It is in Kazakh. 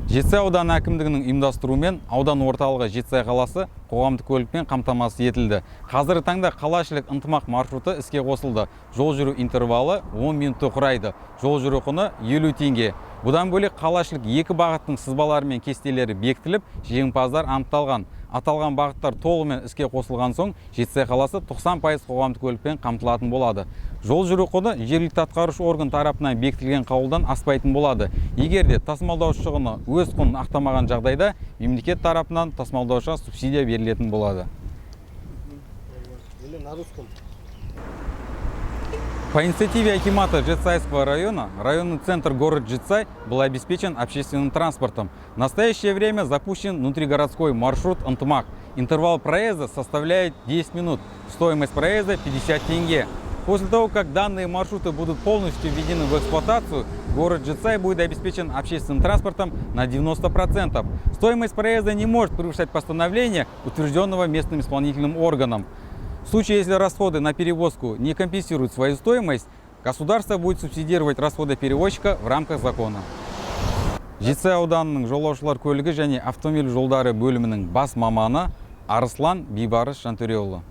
Жетісай ауданы әкімдігінің ұйымдастыруымен аудан орталығы Жетісай қаласы қоғамдық көлікпен қамтамасыз етілді. Қазіргі таңда қалашілік ынтымақ маршруты іске қосылды. Жол жүру интервалы 10 минутты құрайды. Жол жүру құны 50 теңге. Бұдан бөлек қалашілік екі бағыттың сызбалары мен кестелері бекітіліп, жеңімпаздар анықталған. Аталған бағыттар толығымен іске қосылған соң, Жетісай қаласы 90% қоғамдық көлікпен қамтылатын болады. Жол жүру құны жергілікті атқарушы орган тарапынан бекітілген қаулыдан аспайтын болады. Егер де тасымалдаушы шығыны өз құнын ақтамаған жағдайда, мемлекет тарапынан тасымалдаушыға субсидия берілетін болады. По инициативе акимата Жетысайского района, районный центр город Жетысай был обеспечен общественным транспортом. В настоящее время запущен внутригородской маршрут «Ынтымақ». Интервал проезда составляет 10 минут. Стоимость проезда 50 тенге. После того, как данные маршруты будут полностью введены в эксплуатацию, город Жетысай будет обеспечен общественным транспортом на 90%. Стоимость проезда не может превышать постановление, утвержденного местным исполнительным органом. В случае, если расходы на перевозку не компенсируют свою стоимость, государство будет субсидировать расходы перевозчика в рамках закона. Жетісай ауданының жолаушылар көлігі және автомобиль жолдары бөлімінің бас маманы Арыслан Бейбарыс Жантөреұлы.